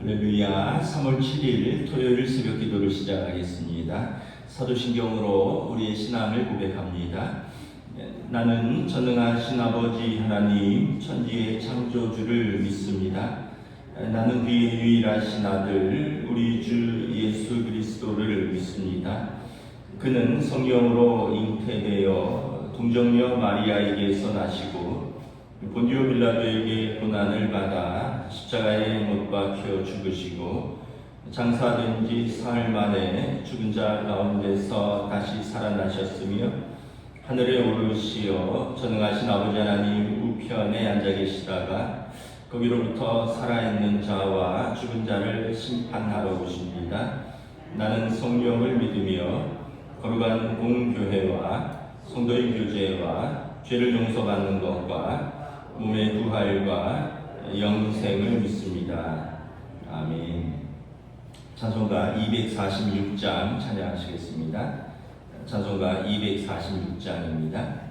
할렐루야. 3월 7일 토요일 새벽 기도를 시작하겠습니다. 사도신경으로 우리의 신앙을 고백합니다. 나는 전능하신 아버지 하나님 천지의 창조주를 믿습니다. 나는 그의 유일하신 아들 우리 주 예수 그리스도를 믿습니다. 그는 성령으로 잉태되어 동정녀 마리아에게서 나시고 본디오 빌라도에게 고난을 받아 십자가에 못 박혀 죽으시고 장사된 지 사흘 만에 죽은 자 가운데서 다시 살아나셨으며 하늘에 오르시어 전능하신 아버지 하나님 우편에 앉아 계시다가 거기로부터 살아있는 자와 죽은 자를 심판하러 오십니다. 나는 성령을 믿으며 거룩한 공교회와 성도의 교제와 죄를 용서받는 것과 몸의 부활과 영생을 믿습니다. 아멘. 찬송가 246장 찬양하시겠습니다. 찬송가 246장입니다.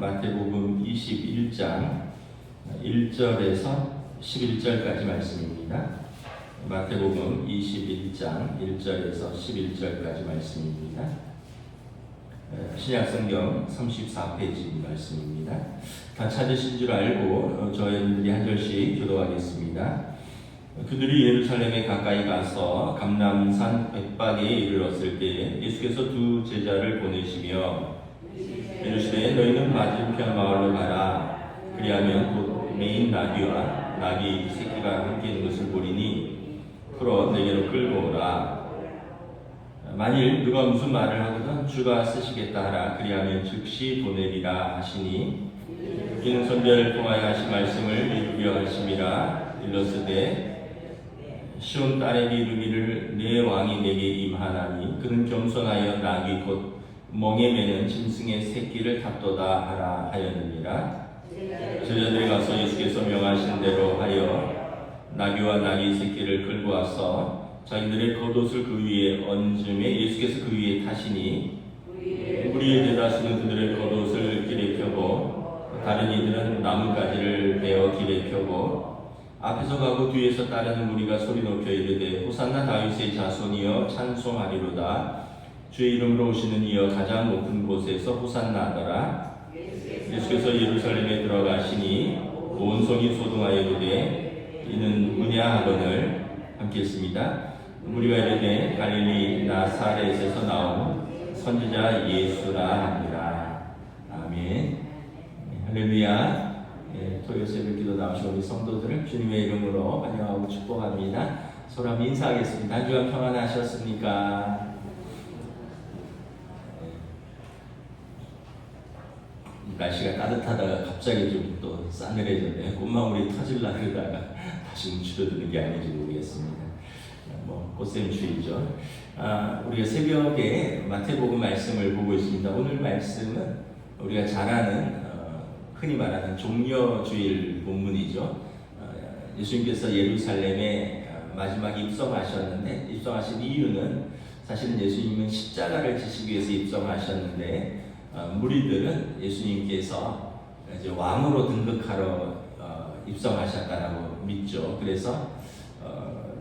마태복음 21장 1절에서 11절까지 말씀입니다. 마태복음 21장 1절에서 11절까지 말씀입니다. 신약성경 34페이지 말씀입니다. 다 찾으신 줄 알고 저희들이 한 절씩 교도하겠습니다. 그들이 예루살렘에 가까이 가서 감람산 벳박에 이르렀을 때 예수께서 두 제자를 보내시며 이르시되 너희는 맞은편 마을로 가라. 그리 그리하면 곧 메인 나귀와 나귀 새끼가 함께 있는 것을 보리니 풀어 내게로 끌고 오라. 만일 누가 무슨 말을 하거든 주가 쓰시겠다 하라. 그리하면 즉시 보내리라 하시니 이는 선지자를 통하여 하신 말씀을 이루려 하심이라. 일러스되 시온 딸에게 이르기를 내 왕이 내게 임하나니 그는 겸손하여 나귀 곧 멍에 매는 짐승의 새끼를 탑도다 하라 하였느니라. 제자들이 가서 예수께서 명하신 대로 하여 나귀와 나귀 새끼를 끌고 와서 자기들의 겉옷을 그 위에 얹음에 예수께서 그 위에 타시니 무리의 대다수는 그들의 겉옷을 길에 펴고 다른 이들은 나뭇가지를 베어 길에 펴고 앞에서 가고 뒤에서 따르는 무리가 소리 높여 이르되 호산나 다윗의 자손이여 찬송하리로다. 주의 이름으로 오시는 이여 가장 높은 곳에서 호산나 하더라. 예수께서 예루살렘에 들어가시니 온 성이 소동하여 이르되 이는 누구냐 하거늘 함께 했습니다. 무리가 이르되 갈릴리 나사렛에서 나온 선지자 예수라 합니다. 아멘. 할렐루야. 토요 새벽 기도 나오신 우리 성도들을 주님의 이름으로 환영하고 축복합니다. 서로 한번 인사하겠습니다. 한 주간 평안하셨습니까? 날씨가 따뜻하다가 갑자기 좀 또 싸늘해졌네요. 꽃망울이 터질라 그러다가 다시 움츠러드는 게 아닌지 모르겠습니다. 꽃샘추위죠. 우리가 새벽에 마태복음 말씀을 보고 있습니다. 오늘 말씀은 우리가 잘 아는 흔히 말하는 종려주일 본문이죠. 예수님께서 예루살렘에 마지막 입성하셨는데 입성하신 이유는 사실은 예수님은 십자가를 지시기 위해서 입성하셨는데 무리들은 예수님께서 이제 왕으로 등극하러 입성하셨다라고 믿죠. 그래서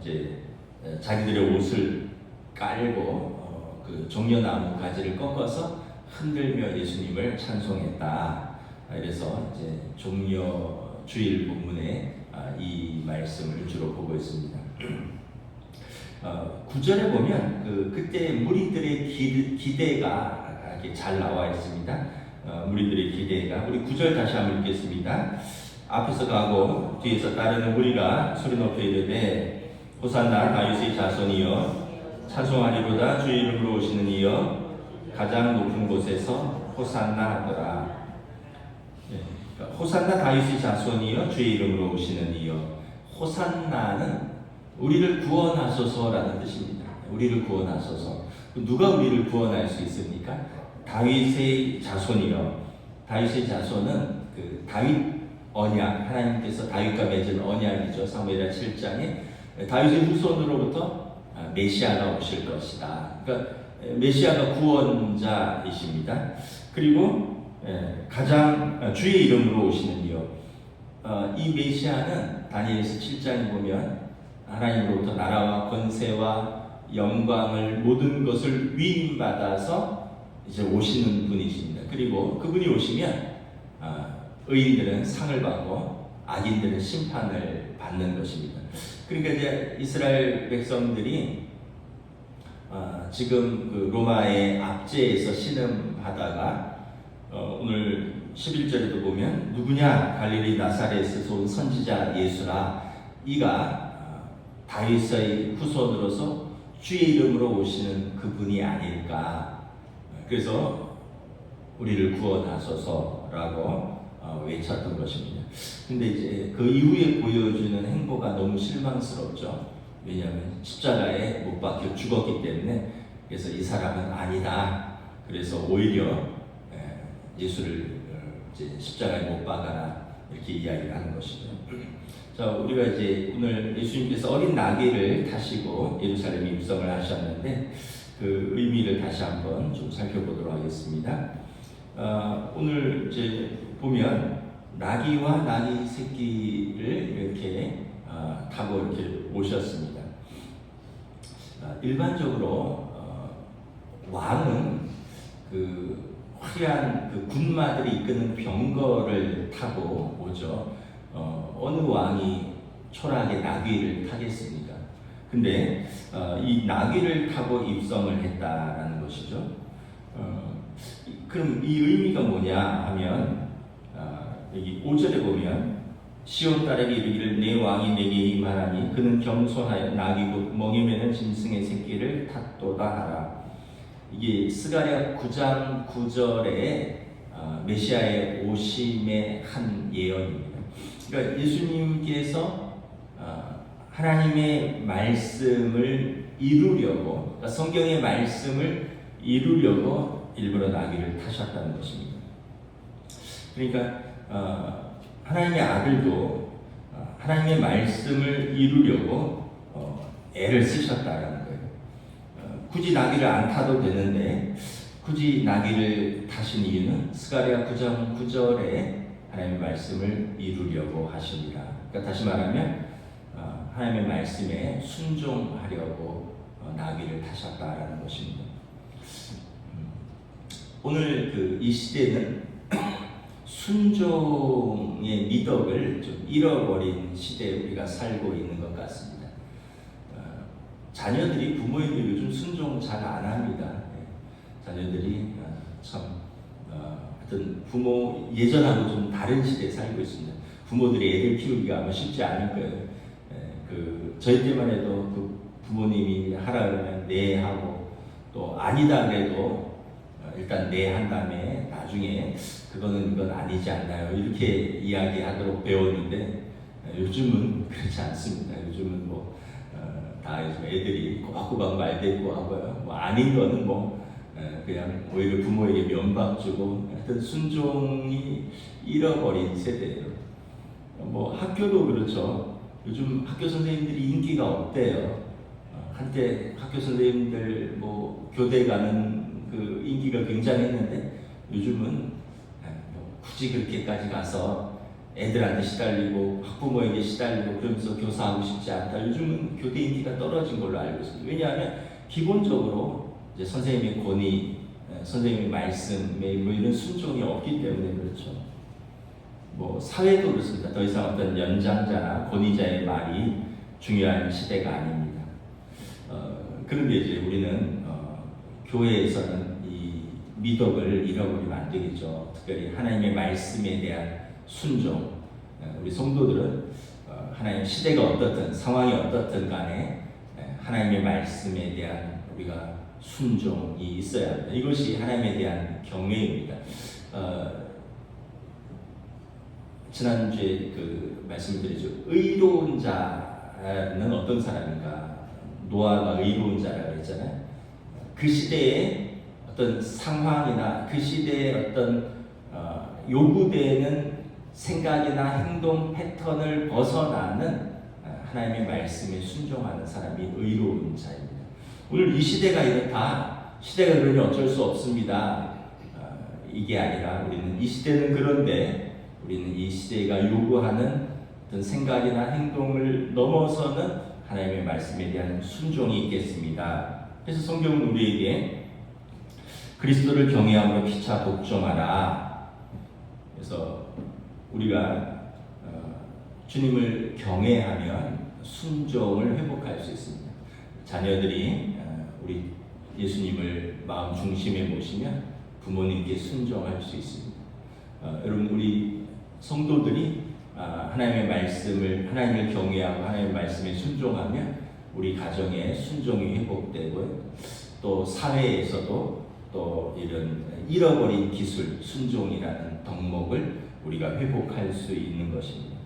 이제 자기들의 옷을 깔고 그 종려나무 가지를 꺾어서 흔들며 예수님을 찬송했다. 그래서 이제 종려주일 본문에 이 말씀을 주로 보고 있습니다. 9절에 보면 그때 무리들의 기대가 이렇게 잘 나와 있습니다. 무리들의 기대가 우리 9절 다시 한번 읽겠습니다. 앞에서 가고 뒤에서 따르는 무리가 소리 높여 이르되 호산나 다윗의 자손이여 찬송하리로다. 주의 이름으로 오시는 이여 가장 높은 곳에서 호산나 하더라. 호산나 다윗의 자손이여 주의 이름으로 오시는 이여. 호산나는 우리를 구원하소서라는 뜻입니다. 우리를 구원하소서. 누가 우리를 구원할 수 있습니까? 다윗의 자손이요. 다윗의 자손은 그 다윗 언약, 하나님께서 다윗과 맺은 언약이죠. 사무엘하 7장에 다윗의 후손으로부터 메시아가 오실 것이다. 그러니까 메시아가 구원자이십니다. 그리고 가장 주의 이름으로 오시는 이요. 이 메시아는 다니엘서 7장에 보면 하나님으로부터 나라와 권세와 영광을 모든 것을 위임받아서 이제 오시는 분이십니다. 그리고 그분이 오시면 의인들은 상을 받고 악인들은 심판을 받는 것입니다. 그러니까 이제 이스라엘 백성들이 지금 그 로마의 압제에서 신음하다가 오늘 11절에도 보면 누구냐 갈릴리 나사렛에서 온 선지자 예수라. 이가 다윗의 후손으로서 주의 이름으로 오시는 그분이 아닐까. 그래서 우리를 구원하소서라고 외쳤던 것입니다. 근데 이제 그 이후에 보여주는 행보가 너무 실망스럽죠. 왜냐하면 십자가에 못 박혀 죽었기 때문에. 그래서 이 사람은 아니다. 그래서 오히려 예수를 이제 십자가에 못 박아라 이렇게 이야기를 하는 것이죠. 자, 우리가 이제 오늘 예수님께서 어린 나귀를 타시고 예루살렘에 입성을 하셨는데 그 의미를 다시 한번 좀 살펴보도록 하겠습니다. 오늘 이제 보면 나귀와 나귀 새끼를 이렇게 타고 이렇게 오셨습니다. 일반적으로 왕은 그 화려한 그 군마들이 이끄는 병거를 타고 오죠. 어느 왕이 초라하게 나귀를 타겠습니까? 근데 이 나귀를 타고 입성을 했다라는 것이죠. 그럼 이 의미가 뭐냐 하면 여기 5절에 보면 시온 딸에게 이르기를 내 왕이 내게 임하나니 그는 겸손하여 낙이 곧 멍에 매는 짐승의 새끼를 탔도다 하라. 이게 스가랴 9장 9절에 메시아의 오심의 한 예언입니다. 그러니까 예수님께서 하나님의 말씀을 이루려고, 그러니까 성경의 말씀을 이루려고 일부러 나귀를 타셨다는 것입니다. 그러니까 하나님의 아들도 하나님의 말씀을 이루려고 애를 쓰셨다라는 거예요. 굳이 나귀를 안 타도 되는데 굳이 나귀를 타신 이유는 스가랴 9장 9절에 하나님의 말씀을 이루려고 하십니다. 그러니까 다시 말하면 하나님의 말씀에 순종하려고 나귀를 타셨다라는 것입니다. 오늘 이 시대는 순종의 미덕을 좀 잃어버린 시대에 우리가 살고 있는 것 같습니다. 자녀들이 부모에게 요즘 순종 잘 안 합니다. 자녀들이 참 하여튼 부모 예전하고 좀 다른 시대에 살고 있습니다. 부모들이 애들 키우기가 아마 쉽지 않을 거예요. 저희 때만 해도 그 부모님이 하라 그러면 네 하고 또 아니다 그래도 일단 네 한 다음에 나중에 그거는 이건 아니지 않나요? 이렇게 이야기하도록 배웠는데 요즘은 그렇지 않습니다. 요즘은 다 요즘 애들이 꼬박꼬박 말대꾸 하고요. 아닌 거는 그냥 오히려 부모에게 면박 주고 하여튼 순종이 잃어버린 세대예요. 학교도 그렇죠. 요즘 학교 선생님들이 인기가 없대요. 한때 학교 선생님들 교대 가는 그 인기가 굉장했는데 요즘은 굳이 그렇게까지 가서 애들한테 시달리고 학부모에게 시달리고 그러면서 교사하고 싶지 않다. 요즘은 교대 인기가 떨어진 걸로 알고 있습니다. 왜냐하면 기본적으로 이제 선생님의 권위, 선생님의 말씀에 이런 순종이 없기 때문에 그렇죠. 사회도 그렇습니다. 더 이상 어떤 연장자나 권위자의 말이 중요한 시대가 아닙니다. 그런데 이제 우리는 교회에서는 이 미덕을 잃어버리면 안 되겠죠. 특별히 하나님의 말씀에 대한 순종. 우리 성도들은 하나님 시대가 어떻든 상황이 어떻든 간에 하나님의 말씀에 대한 우리가 순종이 있어야 합니다. 이것이 하나님에 대한 경외입니다. 지난주에 말씀을 드리죠. 의로운 자는 어떤 사람인가? 노아가 의로운 자라고 했잖아요. 그 시대의 어떤 상황이나 그 시대의 어떤 요구되는 생각이나 행동 패턴을 벗어나는 하나님의 말씀에 순종하는 사람이 의로운 자입니다. 오늘 이 시대가 이렇다. 시대가 그러니 어쩔 수 없습니다. 이게 아니라 우리는 이 시대는 그런데 우리는 이 시대가 요구하는 어떤 생각이나 행동을 넘어서는 하나님의 말씀에 대한 순종이 있겠습니다. 그래서 성경은 우리에게 그리스도를 경외함으로 피차 복종하라. 그래서 우리가 주님을 경외하면 순종을 회복할 수 있습니다. 자녀들이 우리 예수님을 마음 중심에 모시면 부모님께 순종할 수 있습니다. 여러분 우리 성도들이 하나님의 말씀을 하나님을 경외하고 하나님의 말씀에 순종하면 우리 가정에 순종이 회복되고 또 사회에서도 또 이런 잃어버린 기술 순종이라는 덕목을 우리가 회복할 수 있는 것입니다.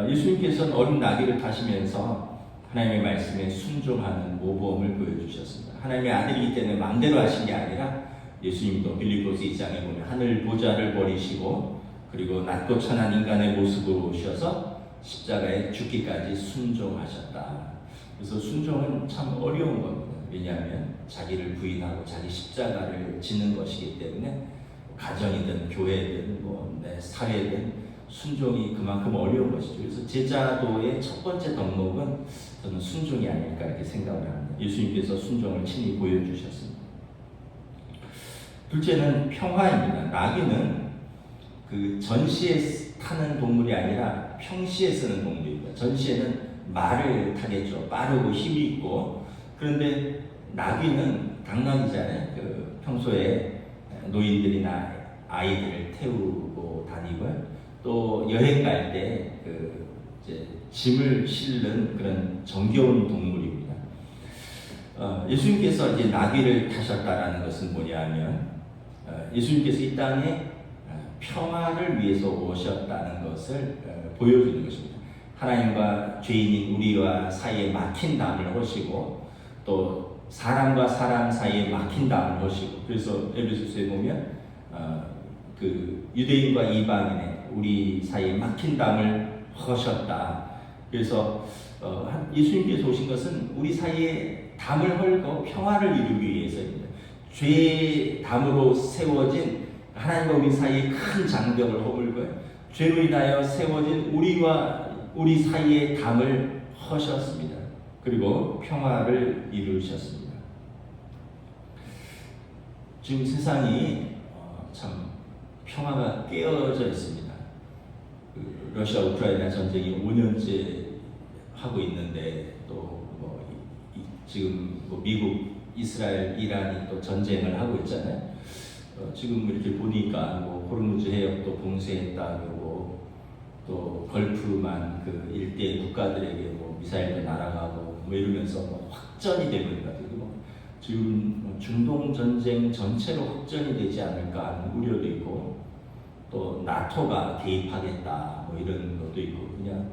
예수님께서는 어린 나귀를 타시면서 하나님의 말씀에 순종하는 모범을 보여주셨습니다. 하나님의 아들이기 때문에 마음대로 하신 게 아니라 예수님도 빌립보서 2장에 보면 하늘 보좌를 버리시고 그리고 낮고 천한 인간의 모습으로 오셔서 십자가에 죽기까지 순종하셨다. 그래서 순종은 참 어려운 겁니다. 왜냐하면 자기를 부인하고 자기 십자가를 지는 것이기 때문에 가정이든 교회든 사회든 순종이 그만큼 어려운 것이죠. 그래서 제자도의 첫 번째 덕목은 저는 순종이 아닐까 이렇게 생각을 합니다. 예수님께서 순종을 친히 보여주셨습니다. 둘째는 평화입니다. 나귀는 전시에 타는 동물이 아니라 평시에 쓰는 동물입니다. 전시에는 말을 타겠죠. 빠르고 힘이 있고. 그런데 나귀는 당나귀잖아요. 평소에 노인들이나 아이들을 태우고 다니고요. 또 여행 갈 때 이제 짐을 실는 그런 정겨운 동물입니다. 예수님께서 이제 나귀를 타셨다라는 것은 뭐냐면 예수님께서 이 땅에 평화를 위해서 오셨다는 것을 보여주는 것입니다. 하나님과 죄인인 우리와 사이에 막힌 담을 허시고 또 사람과 사람 사이에 막힌 담을 허시고, 그래서 에베소서에 보면 그 유대인과 이방인의 우리 사이에 막힌 담을 허셨다. 그래서 예수님께서 오신 것은 우리 사이에 담을 헐고 평화를 이루기 위해서입니다. 죄의 담으로 세워진 하나님과 우리 사이에 큰 장벽을 허물고 죄로 인하여 세워진 우리 사이에 담을 허셨습니다. 그리고 평화를 이루셨습니다. 지금 세상이 참 평화가 깨어져 있습니다. 러시아 우크라이나 전쟁이 5년째 하고 있는데 또 지금 미국, 이스라엘, 이란이 또 전쟁을 하고 있잖아요. 지금 이렇게 보니까 호르무즈 해협도 봉쇄했다 그러고 또 걸프만 그 일대 국가들에게 미사일도 날아가고 이러면서 확전이 되고 있는 것 같아요. 지금 중동 전쟁 전체로 확전이 되지 않을까 하는 우려도 있고 또 나토가 개입하겠다 이런 것도 있고 그냥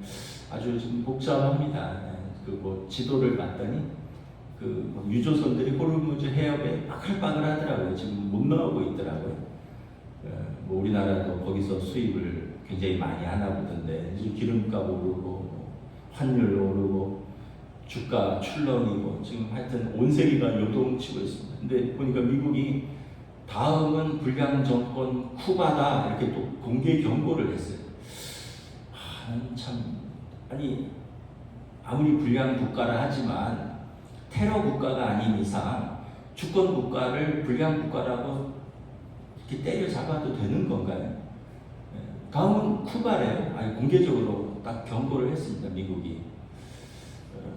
아주 지금 복잡합니다. 지도를 봤더니 유조선들이 호르무즈 해협에 바글바글하더라고요. 지금 못 나오고 있더라고요. 우리나라도 거기서 수입을 굉장히 많이 하나 보던데 기름값 오르고 환율 오르고 주가 출렁이고 지금 하여튼 온 세계가 요동치고 있습니다. 근데 보니까 미국이 다음은 불량 정권 쿠바다 이렇게 또 공개 경고를 했어요. 아무리 불량 국가라 하지만 테러 국가가 아닌 이상 주권 국가를 불량 국가라고 이렇게 때려잡아도 되는 건가요? 다음은 쿠바래요. 공개적으로 딱 경고를 했습니다. 미국이.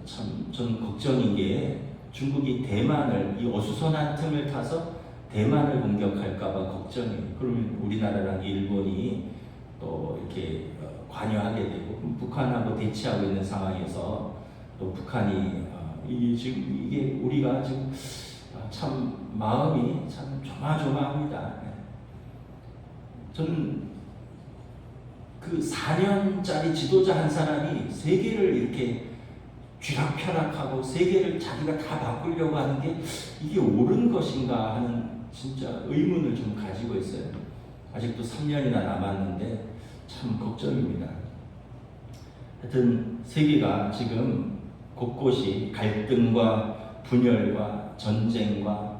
저는 걱정인 게 중국이 대만을 이 어수선한 틈을 타서 대만을 공격할까봐 걱정이에요. 그러면 우리나라랑 일본이 또 이렇게 관여하게 되고 북한하고 대치하고 있는 상황에서 또 북한이 이게 우리가 지금 참 마음이 참 조마조마합니다. 저는 그 4년짜리 지도자 한 사람이 세계를 이렇게 쥐락펴락하고 세계를 자기가 다 바꾸려고 하는 게 이게 옳은 것인가 하는 진짜 의문을 좀 가지고 있어요. 아직도 3년이나 남았는데 참 걱정입니다. 하여튼 세계가 지금 곳곳이 갈등과 분열과 전쟁과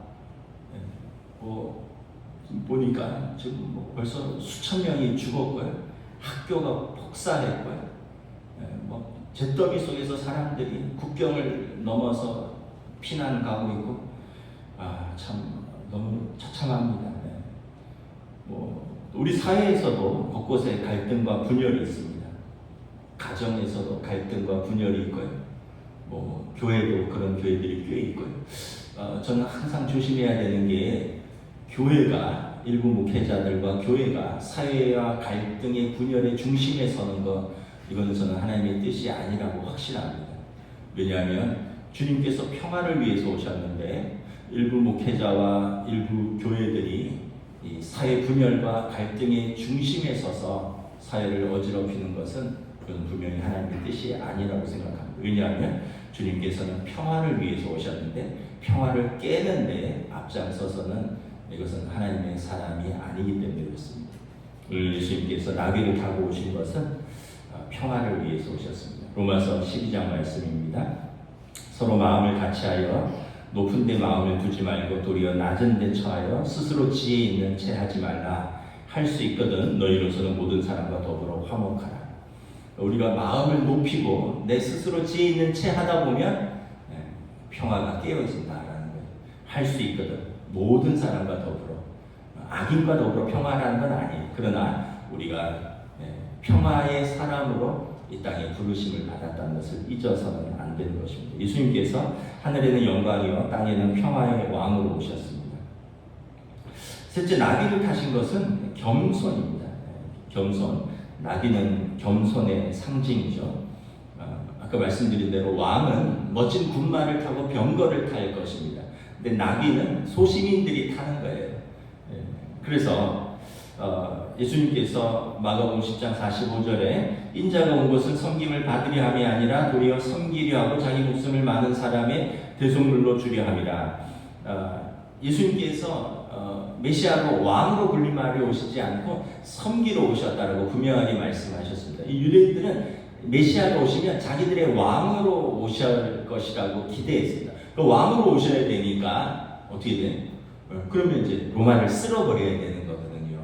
보니까 지금 벌써 수천 명이 죽었고요. 학교가 폭사했고요. 잿더미 속에서 사람들이 국경을 넘어서 피난 가고 있고 참 너무 처참합니다. 우리 사회에서도 곳곳에 갈등과 분열이 있습니다. 가정에서도 갈등과 분열이 있고요. 교회도 그런 교회들이 꽤 있고요. 저는 항상 조심해야 되는 게 교회가 일부 목회자들과 교회가 사회와 갈등의 분열의 중심에 서는 것 이거는 저는 하나님의 뜻이 아니라고 확신합니다. 왜냐하면 주님께서 평화를 위해서 오셨는데 일부 목회자와 일부 교회들이 이 사회 분열과 갈등의 중심에 서서 사회를 어지럽히는 것은 그건 분명히 하나님의 뜻이 아니라고 생각합니다. 왜냐하면 주님께서는 평화를 위해서 오셨는데 평화를 깨는데 앞장서서는 이것은 하나님의 사람이 아니기 때문에 그렇습니다. 오늘 예수님께서 나귀를 타고 오신 것은 평화를 위해서 오셨습니다. 로마서 12장 말씀입니다. 서로 마음을 같이하여 높은 데 마음을 두지 말고 도리어 낮은 데 처하여 스스로 지혜 있는 채 하지 말라. 할 수 있거든 너희로서는 모든 사람과 더불어 화목하라. 우리가 마음을 높이고 내 스스로 지혜 있는 채 하다 보면 평화가 깨어진다라는 거예요. 할 수 있거든 모든 사람과 더불어 악인과 더불어 평화라는 건 아니에요. 그러나 우리가 평화의 사람으로 이 땅에 부르심을 받았다는 것을 잊어서는 안 되는 것입니다. 예수님께서 하늘에는 영광이요 땅에는 평화의 왕으로 오셨습니다. 셋째, 나귀를 타신 것은 겸손입니다. 겸손. 나귀는 겸손의 상징이죠. 아까 말씀드린 대로 왕은 멋진 군마를 타고 병거를 탈 것입니다. 근데 나귀는 소시민들이 타는 거예요. 그래서 예수님께서 마가복음 10장 45절에 인자가 온 것은 섬김을 받으려 함이 아니라 도리어 섬기려 하고 자기 목숨을 많은 사람의 대속물로 주려 함이라. 예수님께서 메시아로 왕으로 불림하려 오시지 않고 섬기러 오셨다라고 분명하게 말씀하셨습니다. 이 유대인들은 메시아가 오시면 자기들의 왕으로 오실 것이라고 기대했습니다. 그 왕으로 오셔야 되니까 어떻게 돼? 그러면 이제 로마를 쓸어버려야 되는 거거든요.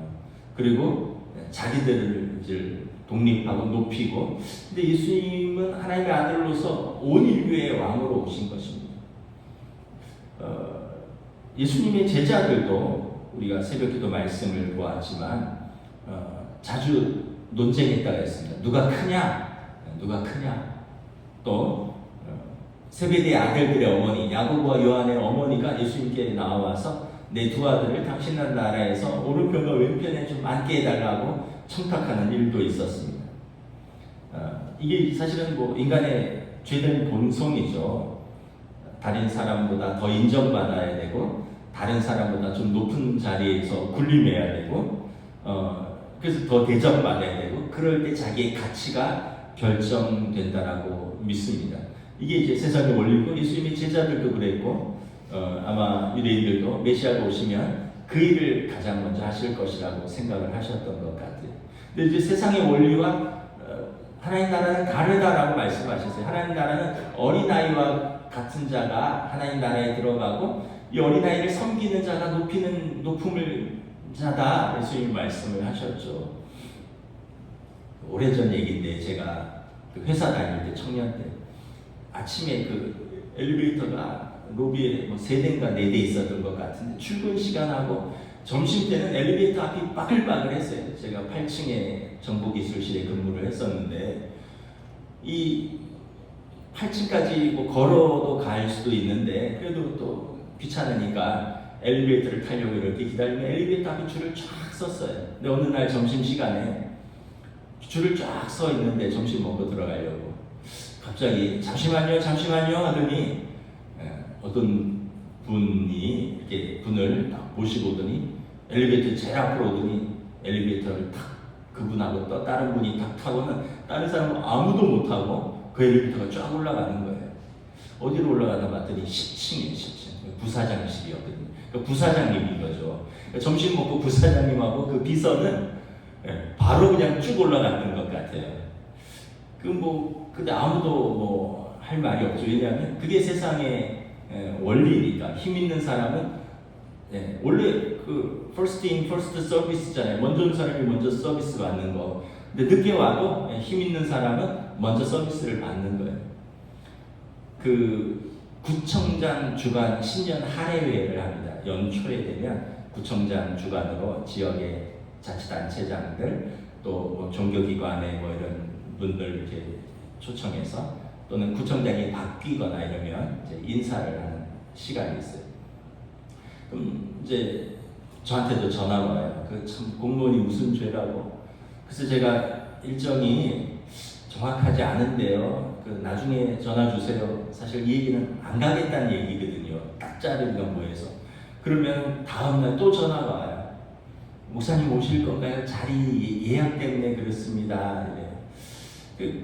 그리고 자기들을 이제 독립하고 높이고, 근데 예수님은 하나님의 아들로서 온 인류의 왕으로 오신 것입니다. 예수님의 제자들도 우리가 새벽기도 말씀을 보았지만 자주 논쟁했다고 했습니다. 누가 크냐? 누가 크냐? 또 세베대의 아들들의 어머니 야고보와 요한의 어머니가 예수님께 나와서 내 두 아들을 당신 나라에서 오른편과 왼편에 좀 앉게 해달라고 청탁하는 일도 있었습니다. 이게 사실은 뭐 인간의 죄된 본성이죠. 다른 사람보다 더 인정받아야 되고 다른 사람보다 좀 높은 자리에서 군림해야 되고 그래서 더 대접받아야 되고 그럴 때 자기의 가치가 결정된다라고 믿습니다. 이게 이제 세상의 원리고 예수님의 제자들도 그랬고 아마 유대인들도 메시아가 오시면 그 일을 가장 먼저 하실 것이라고 생각을 하셨던 것 같아요. 근데 이제 세상의 원리와 하나님 나라는 다르다라고 말씀하셨어요. 하나님 나라는 어린아이와 같은 자가 하나님 나라에 들어가고 이 어린아이를 섬기는 자가 높음을 자다 예수님이 말씀을 하셨죠. 오래전 얘기인데 제가 그 회사 다닐 때 청년 때 아침에 그 엘리베이터가 로비에 뭐 3대인가 4대 있었던 것 같은데 출근 시간하고 점심 때는 엘리베이터 앞이 빠글빠글했어요. 제가 8층에 정보기술실에 근무를 했었는데 이 8층까지 뭐 걸어도 갈 수도 있는데 그래도 또 귀찮으니까 엘리베이터를 타려고 이렇게 기다리면 엘리베이터 앞에 줄을 쫙 섰어요. 근데 어느 날 점심시간에 줄을 쫙 서 있는데 점심 먹고 들어가려고 갑자기 잠시만요 하더니 어떤 분이 이렇게 분을 딱 모시고 오더니 엘리베이터 제일 앞으로 오더니 엘리베이터를 탁 그분하고 또 다른 분이 탁 타고는 다른 사람은 아무도 못 타고 그 엘리베이터가 쫙 올라가는 거예요. 어디로 올라가다 봤더니 10층이에요. 10층 부사장실이었거든요. 그 부사장님인 거죠. 점심 먹고 부사장님하고 그 비서는 바로 그냥 쭉 올라갔던 것 같아요. 근데 아무도 뭐 할 말이 없죠. 왜냐하면 그게 세상의 원리니까. 힘 있는 사람은 원래 그 first in first service잖아요. 먼저 온 사람이 먼저 서비스 받는 거. 근데 늦게 와도 힘 있는 사람은 먼저 서비스를 받는 거예요. 그 구청장 주관 신년 할애회를 합니다. 연초에 되면 구청장 주관으로 지역의 자치단체장들 또 뭐 종교기관의 뭐 이런 분들 이렇게 초청해서 또는 구청장이 바뀌거나 이러면 이제 인사를 하는 시간이 있어요. 그럼 이제 저한테도 전화가 와요. 그 참 공무원이 무슨 죄라고. 그래서 제가 일정이 정확하지 않은데요. 그 나중에 전화 주세요. 사실 이 얘기는 안 가겠다는 얘기거든요. 딱 자리가 뭐해서. 그러면 다음날 또 전화가 와요. 목사님 오실 건가요? 자리 예약 때문에 그렇습니다.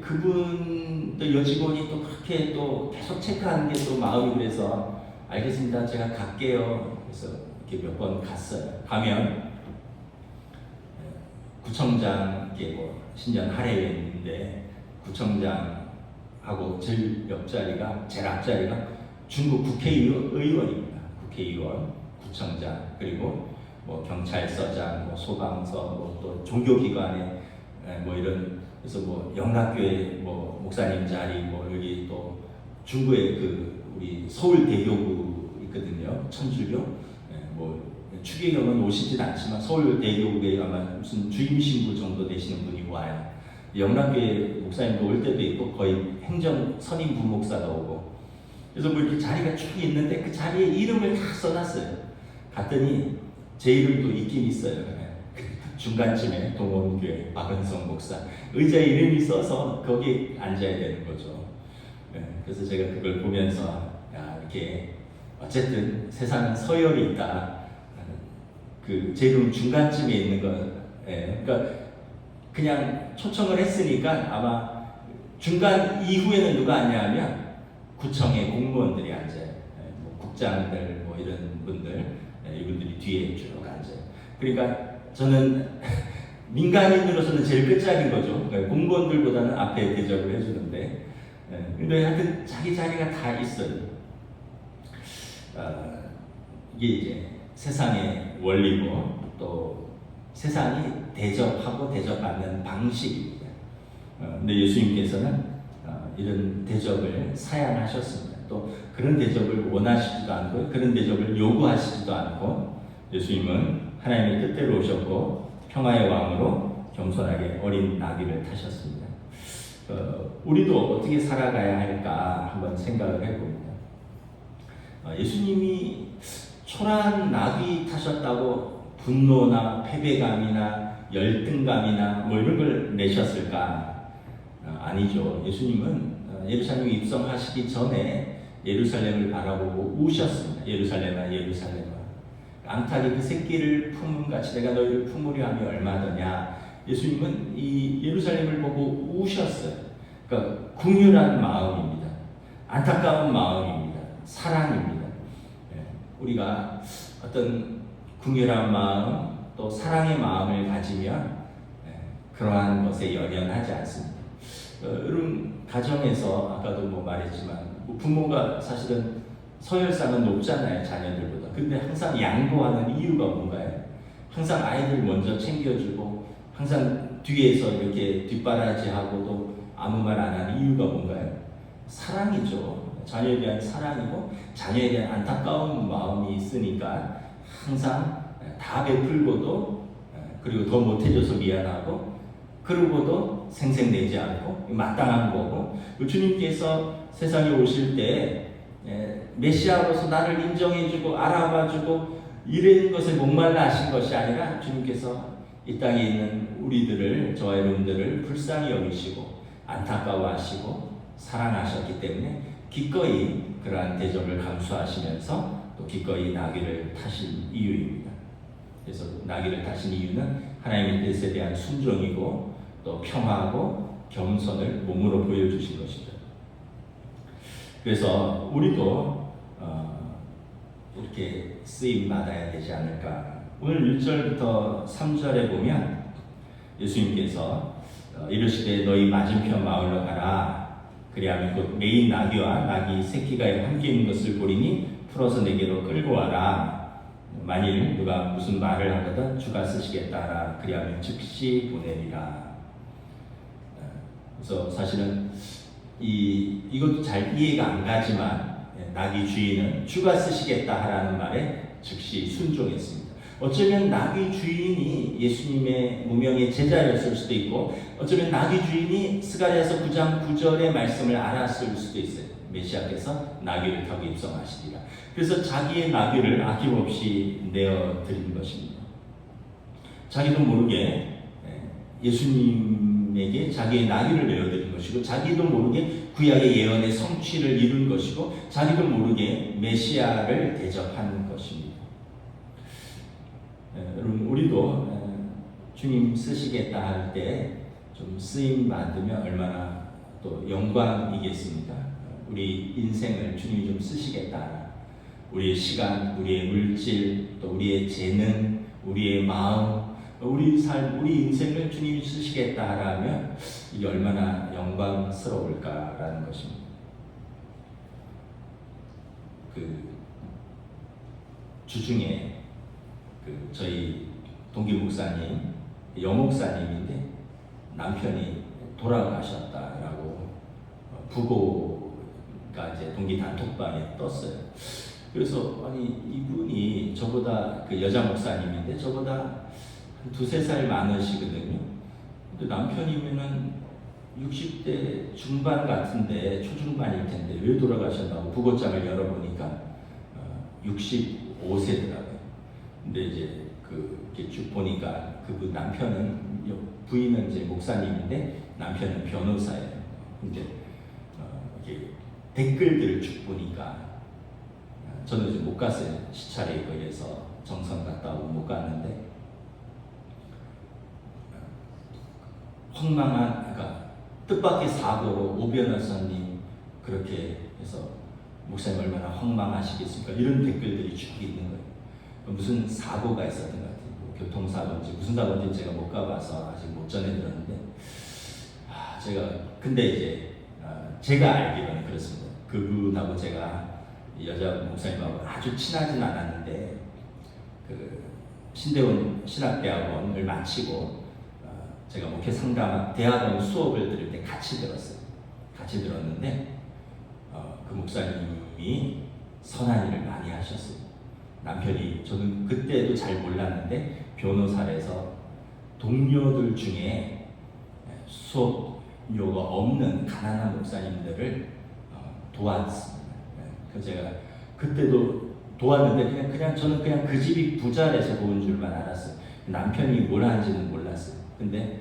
그분 또 여직원이 또 그렇게 또 계속 체크하는 게 또 마음이 그래서 알겠습니다. 제가 갈게요. 그래서 이렇게 몇 번 갔어요. 가면 구청장께 뭐 신년 할애회인데 구청장하고 제일 옆자리가 제일 앞자리가 중국 국회의원입니다. 국회의원, 구청장 그리고 뭐 경찰서장, 뭐 소방서, 뭐 또 종교기관에 뭐 이런 그래서 뭐 영락교회 뭐 목사님 자리 뭐 여기 또 중구에 그 우리 서울대교구 있거든요. 천주교 뭐 추계경은 오시진 않지만 서울대교구에 아마 무슨 주임 신부 정도 되시는 분이 와요. 영락교회 목사님도 올 때도 있고 거의 행정 선임 부목사가 오고 그래서 뭐 이렇게 자리가 쭉 있는데 그 자리에 이름을 다 써놨어요. 갔더니 제 이름도 있긴 있어요. 중간쯤에 동원교회 박은성 목사 의자 이름이 써서 거기 앉아야 되는 거죠. 그래서 제가 그걸 보면서 이렇게 어쨌든 세상은 서열이 있다. 제 이름 중간쯤에 있는 거, 그러니까 그냥 초청을 했으니까 아마 중간 이후에는 누가 앉냐면 구청의 공무원들이 앉아요. 국장들 뭐 이런 분들, 이분들이 뒤에 쭉 앉아요. 그러니까 저는 민간인으로서는 제일 끝자리인 거죠. 그러니까 공무원들보다는 앞에 대접을 해주는데, 근데 하여튼 자기 자리가 다 있어요. 이게 이제 세상의 원리고 또 세상이 대접하고 대접받는 방식입니다. 근데 예수님께서는 이런 대접을 사양하셨습니다. 또 그런 대접을 원하시지도 않고 그런 대접을 요구하시지도 않고 예수님은 하나님의 뜻대로 오셨고 평화의 왕으로 겸손하게 어린 나귀를 타셨습니다. 우리도 어떻게 살아가야 할까 한번 생각을 해봅니다. 예수님이 초라한 나귀 타셨다고 분노나 패배감이나 열등감이나 뭐 이런 걸 내셨을까? 아니죠. 예수님은 예루살렘에 입성하시기 전에 예루살렘을 바라보고 우셨습니다. 예루살렘아 예루살렘아 암탉이 그 새끼를 품음같이 내가 너희를 품으려 하며 얼마더냐. 예수님은 이 예루살렘을 보고 우셨어요. 그러니까 궁휼한 마음입니다. 안타까운 마음입니다. 사랑입니다. 우리가 어떤 궁휼한 마음 또 사랑의 마음을 가지면 그러한 것에 연연하지 않습니다. 여러분 가정에서 아까도 뭐 말했지만 부모가 사실은 서열상은 높잖아요. 자녀들보다. 근데 항상 양보하는 이유가 뭔가요? 항상 아이들 먼저 챙겨주고 항상 뒤에서 이렇게 뒷바라지하고도 아무 말 안 하는 이유가 뭔가요? 사랑이죠. 자녀에 대한 사랑이고 자녀에 대한 안타까운 마음이 있으니까 항상 다 베풀고도 그리고 더 못해줘서 미안하고 그러고도 생색내지 않고 마땅한 거고 주님께서 세상에 오실 때 메시아로서 나를 인정해주고 알아봐주고 이런 것에 목말라 하신 것이 아니라 주님께서 이 땅에 있는 우리들을 저와 여러분들을 불쌍히 여기시고 안타까워하시고 사랑하셨기 때문에 기꺼이 그러한 대접을 감수하시면서 또 기꺼이 나귀를 타신 이유입니다. 그래서 나귀를 타신 이유는 하나님의 뜻에 대한 순종이고 또 평화하고 겸손을 몸으로 보여주신 것이죠. 그래서 우리도 이렇게 쓰임 받아야 되지 않을까. 오늘 1절부터 3절에 보면 예수님께서 이르시되 너희 맞은편 마을로 가라. 그리하면 곧 메인 나귀와 나귀 새끼가 함께 있는 것을 보리니 풀어서 내게로 끌고 와라. 만일 누가 무슨 말을 하거든 주가 쓰시겠다 하라. 그리하면 즉시 보내리라. 그래서 사실은 이것도 잘 이해가 안 가지만 나귀 주인은 주가 쓰시겠다 하라는 말에 즉시 순종했습니다. 어쩌면 나귀 주인이 예수님의 무명의 제자였을 수도 있고 어쩌면 나귀 주인이 스가랴서 9장 9절의 말씀을 알았을 수도 있어요. 메시아께서 나귀를 타고 입성하시리라. 그래서 자기의 나귀를 아낌없이 내어드린 것입니다. 자기도 모르게 예수님에게 자기의 나귀를 내어드린 것이고 자기도 모르게 구약의 예언의 성취를 이룬 것이고 자기도 모르게 메시아를 대접한 것입니다. 여러분 우리도 주님 쓰시겠다 할 때 좀 쓰임 받으면 얼마나 또 영광이겠습니다. 우리 인생을 주님이 좀 쓰시겠다. 우리의 시간, 우리의 물질, 또 우리의 재능, 우리의 마음, 우리 삶, 우리 인생을 주님이 쓰시겠다 하면 이게 얼마나 영광스러울까라는 것입니다. 주중에 저희 동기 목사님, 여목사님인데 남편이 돌아가셨다라고 부고가 이제 동기 단톡방에 떴어요. 그래서 아니 이분이 저보다 여자 목사님인데 저보다 한 2-3살 많으시거든요. 근데 남편이면은 60대 중반 같은데 초중반일 텐데 왜 돌아가셨다고 부고장을 열어보니까 65세더라고요. 근데 이제 이렇게 쭉 보니까 그분 남편은 부인은 이제 목사님인데 남편은 변호사예요. 근데 이렇게 댓글들을 쭉 보니까 저는 이제 못 갔어요. 시차례에 걸려서 정선 갔다 오고 못 갔는데 황망한, 그러니까 뜻밖의 사고로 오 변호사님 그렇게 해서 목사님 얼마나 황망하시겠습니까? 이런 댓글들이 쭉 있는 거예요. 무슨 사고가 있었던 것 같아요. 뭐 교통사고인지 무슨 사고인지 제가 못 가봐서 아직 못 전해들었는데 근데 이제 제가 알기로는 그렇습니다. 그분하고 제가 여자 목사님하고 아주 친하진 않았는데 그 신대원 신학대학원을 마치고 제가 목회 상담 대학원 수업을 들을 때 같이 들었어요. 같이 들었는데 그 목사님이 선한 일을 많이 하셨어요. 남편이, 저는 그때도 잘 몰랐는데 변호사라서 동료들 중에 수업료가 없는 가난한 목사님들을 도왔습니다. 그래서 제가 그때도 도왔는데 그냥 저는 그냥 그 집이 부자라서 도운 줄만 알았어요. 남편이 뭘 하는지는 몰랐어요. 근데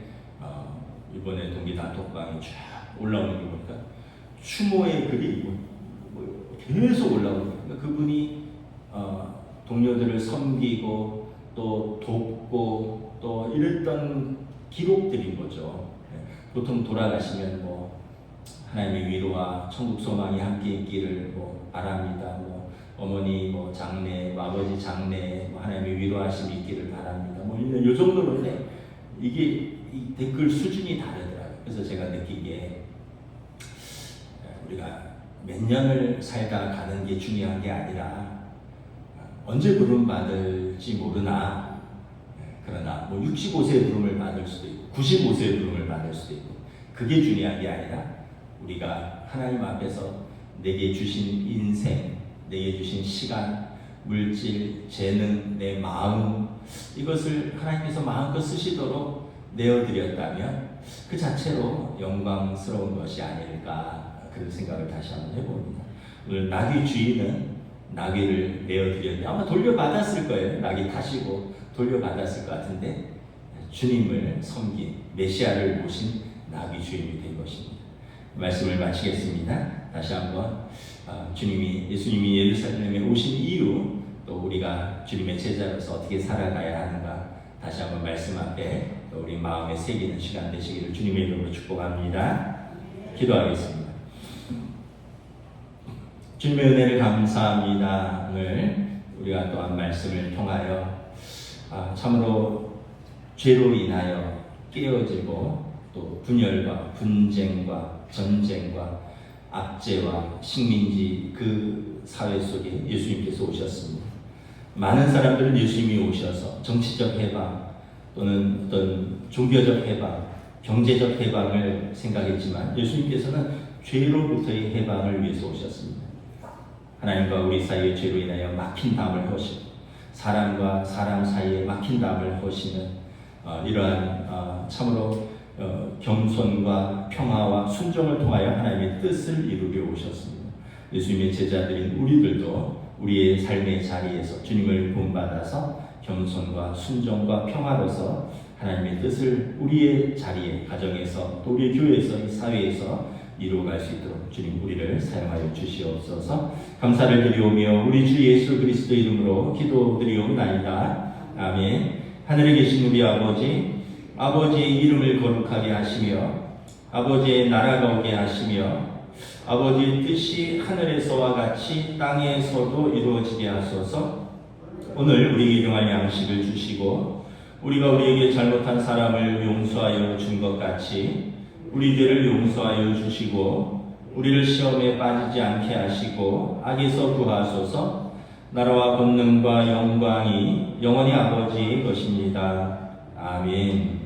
이번에 동기 단톡방에 쫙 올라오는 거 보니까 추모의 글이 계속 올라오고, 그러니까 그분이 동료들을 섬기고 또 돕고 또 이랬던 기록들인 거죠. 보통 돌아가시면 뭐 하나님의 위로와 천국 소망이 함께 있기를 뭐 바랍니다. 뭐 어머니 뭐 장래, 뭐 아버지 장래, 뭐 하나님의 위로하심이 있기를 바랍니다. 뭐 이런 요 정도인데 이게 이 댓글 수준이 다르더라고요. 그래서 제가 느끼기에 우리가 몇 년을 살다 가는 게 중요한 게 아니라 언제 부름 받을지 모르나, 그러나 뭐 65세에 부름을 받을 수도 있고 95세에 부름을 받을 수도 있고, 그게 중요한 게 아니라 우리가 하나님 앞에서 내게 주신 인생, 내게 주신 시간, 물질, 재능, 내 마음, 이것을 하나님께서 마음껏 쓰시도록 내어드렸다면 그 자체로 영광스러운 것이 아닐까, 그런 생각을 다시 한번 해봅니다. 오늘 나귀 주인은 나귀를 내어드렸는데 아마 돌려받았을 거예요. 나귀 타시고 돌려받았을 것 같은데 주님을 섬긴 메시아를 모신 나귀 주인이 된 것입니다. 말씀을 마치겠습니다. 다시 한번 예수님이 예루살렘에 오신 이유, 또 우리가 주님의 제자로서 어떻게 살아가야 하는가, 다시 한번 말씀 앞에 우리 마음에 새기는 시간 되시기를 주님의 이름으로 축복합니다. 기도하겠습니다. 주님의 은혜를 감사합니다. 오늘 우리가 또한 말씀을 통하여 참으로 죄로 인하여 깨어지고 또 분열과 분쟁과 전쟁과 압제와 식민지 그 사회 속에 예수님께서 오셨습니다. 많은 사람들은 예수님이 오셔서 정치적 해방 또는 어떤 종교적 해방, 경제적 해방을 생각했지만 예수님께서는 죄로부터의 해방을 위해서 오셨습니다. 하나님과 우리 사이의 죄로 인하여 막힌 담을 허시고 사람과 사람 사이에 막힌 담을 허시는 이러한 참으로 겸손과 평화와 순종을 통하여 하나님의 뜻을 이루려 오셨습니다. 예수님의 제자들인 우리들도 우리의 삶의 자리에서 주님을 본받아서 겸손과 순종과 평화로서 하나님의 뜻을 우리의 자리에, 가정에서 또 우리의 교회에서, 이 사회에서 이루어갈 수 있도록 주님 우리를 사용하여 주시옵소서. 감사를 드리오며 우리 주 예수 그리스도 이름으로 기도드리옵나이다. 아멘. 하늘에 계신 우리 아버지의 이름을 거룩하게 하시며 아버지의 나라가 오게 하시며 아버지의 뜻이 하늘에서와 같이 땅에서도 이루어지게 하소서. 오늘 우리에게 일용할 양식을 주시고 우리가 우리에게 잘못한 사람을 용서하여 준 것 같이 우리 죄를 용서하여 주시고 우리를 시험에 빠지지 않게 하시고 악에서 구하소서. 나라와 권능과 영광이 영원히 아버지의 것입니다. 아멘.